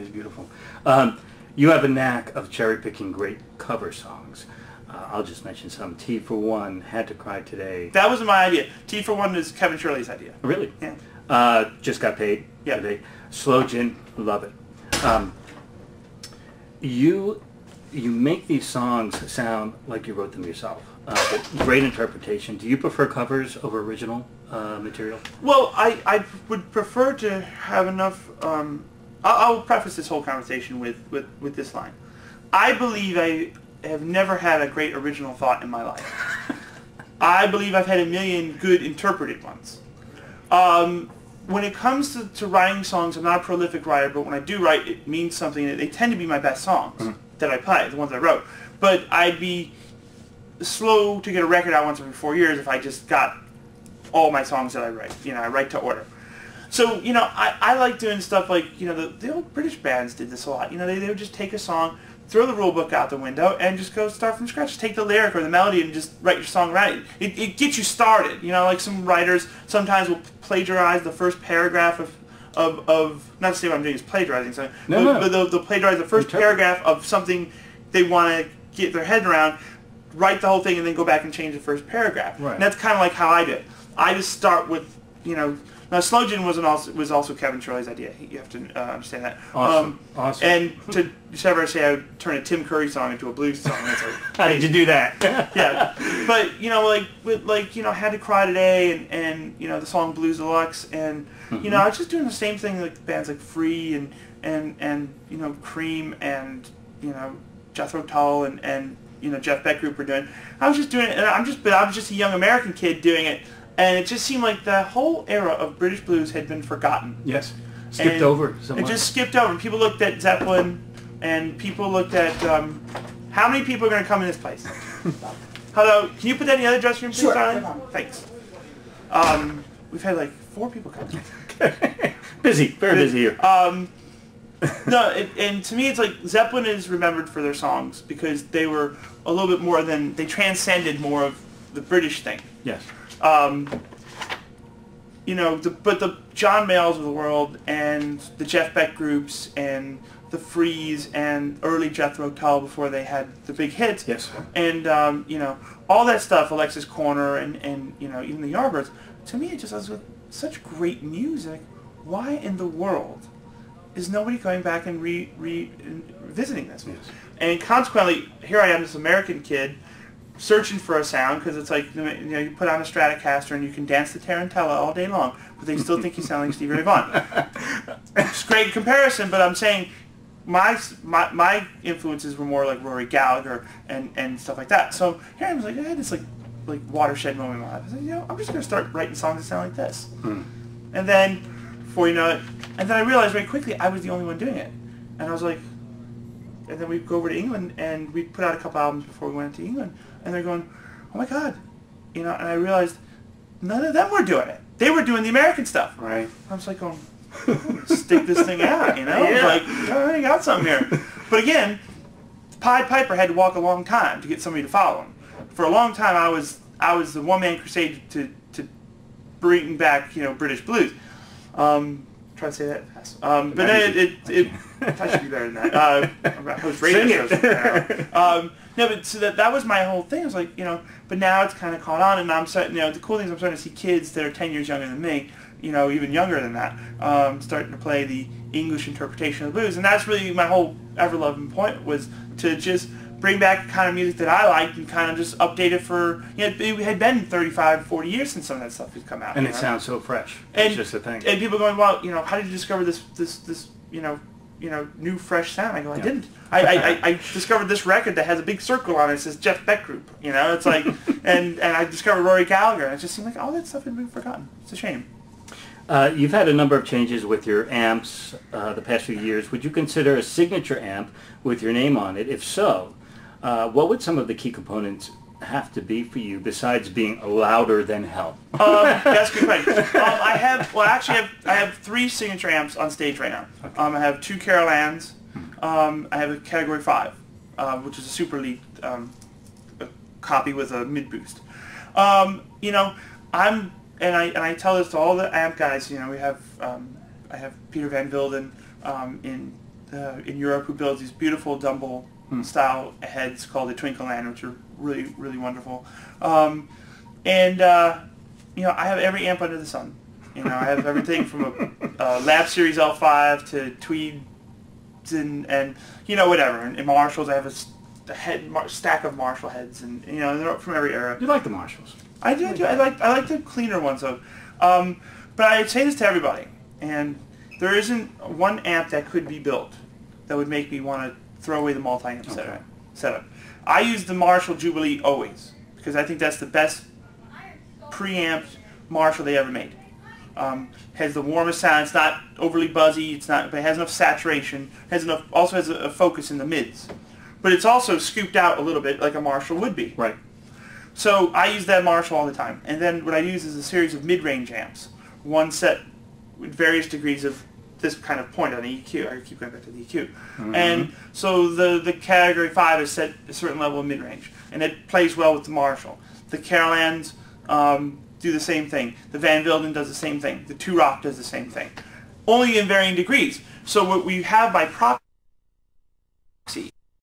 Always beautiful. You have a knack of cherry-picking great cover songs. I'll just mention some. T for One, Had to Cry Today. That wasn't my idea. T for One is Kevin Shirley's idea. Really? Yeah. Just Got Paid Yeah. today. Slow Gin, love it. You make these songs sound like you wrote them yourself. Great interpretation. Do you prefer covers over original material? Well, I would prefer to have enough... I'll preface this whole conversation with this line. I believe I have never had a great original thought in my life. I believe I've had a million good interpreted ones. When it comes to writing songs, I'm not a prolific writer, but when I do write, it means something. They tend to be my best songs that I play, the ones I wrote. But I'd be slow to get a record out once every 4 years if I just got all my songs that I write. I write to order. So, I like doing stuff like, the old British bands did this a lot. They would just take a song, throw the rule book out the window, and just go start from scratch. Take the lyric or the melody and just write your song right. It gets you started. Like some writers sometimes will plagiarize the first paragraph of not to say what I'm doing is plagiarizing something, but they'll plagiarize the first paragraph of something they want to get their head around, write the whole thing, and then go back and change the first paragraph. Right. And that's kind of like how I do it. I just start with, now Slow Gin was also Kevin Shirley's idea. You have to understand that. Awesome. And to ever say I would turn a Tim Curry song into a blues song. That's like, how did you do that? Yeah, but Had to Cry Today and the song Blues Deluxe and I was just doing the same thing like bands like Free and Cream and Jethro Tull and Jeff Beck Group were doing. I was just doing it, and I was just a young American kid doing it. And it just seemed like the whole era of British blues had been forgotten. Yes. Skipped over somewhat. It just skipped over. People looked at Zeppelin, and people looked at, how many people are going to come in this place? Hello, can you put that in the other dressing room, please, darling? Thanks. We've had like 4 people come. Busy, very busy here. No, and to me it's like Zeppelin is remembered for their songs because they were a little bit more than, they transcended more of the British thing. Yes. But the John Mayalls of the world and the Jeff Beck groups and the Freeze and early Jethro Tull before they had the big hits. Yes. And, all that stuff, Alexis Corner and even the Yardbirds, to me it just was such great music. Why in the world is nobody going back and revisiting this? Yes. And consequently, here I am, this American kid, searching for a sound, because it's like, you put on a Stratocaster and you can dance the Tarantella all day long, but they still think you sound like Stevie Ray Vaughan. It's a great comparison, but I'm saying my influences were more like Rory Gallagher and stuff like that. So here I was like, I had this like watershed moment in my life. I was like, I'm just going to start writing songs that sound like this. And then, before you know it, and then I realized very quickly I was the only one doing it. And I was like, and then we'd go over to England and we'd put out a couple albums before we went to England. And they're going, oh my God. And I realized none of them were doing it. They were doing the American stuff. Right. I was like going, stick this thing out, Yeah. Like, I got something here. But again, Pied Piper had to walk a long time to get somebody to follow him. For a long time, I was the one-man crusade to bring back, British blues. Try to say that fast. But then I should be better than that. I host radio shows. No, but so that was my whole thing. I was like, but now it's kind of caught on, and I'm starting, the cool thing is I'm starting to see kids that are 10 years younger than me, even younger than that, starting to play the English interpretation of the blues. And that's really my whole ever-loving point, was to just bring back the kind of music that I liked and kind of just update it for, it had been 35, 40 years since some of that stuff had come out. And it sounds so fresh. It's just the thing. And people are going, well, how did you discover this new fresh sound? I go, I didn't. I discovered this record that has a big circle on it. It says Jeff Beck Group. It's like, and I discovered Rory Gallagher. And it just seemed like all that stuff had been forgotten. It's a shame. You've had a number of changes with your amps the past few years. Would you consider a signature amp with your name on it? If so, what would some of the key components have to be for you besides being louder than hell? That's a good question. I have 3 signature amps on stage right now. Okay. I have 2 Carolans. I have a Category 5, which is a super elite copy with a mid boost. I tell this to all the amp guys. I have Peter Van Vilden in in Europe who builds these beautiful Dumble style heads called the Twinkleland, which are really, really wonderful. And you know, I have every amp under the sun. You know, I have everything from a Lab Series L5 to Tweeds and you know, whatever. And Marshalls, I have a stack of Marshall heads, and you know, they're from every era. You like the Marshalls? I do. I like the cleaner ones though. But I say this to everybody, and there isn't one amp that could be built that would make me want to throw away the multi-amp setup. I use the Marshall Jubilee always because I think that's the best preamped Marshall they ever made. Has the warmest sound. It's not overly buzzy. It's not, but it has enough saturation. Has enough. Also has a focus in the mids, but it's also scooped out a little bit like a Marshall would be. Right. So I use that Marshall all the time, and then what I use is a series of mid-range amps, one set with various degrees of this kind of point on the EQ. I keep going back to the EQ, and so the Category 5 is set a certain level of mid-range, and it plays well with the Marshall. The Carolans do the same thing. The Van Wilden does the same thing. The Two Rock does the same thing, only in varying degrees. So what we have by proxy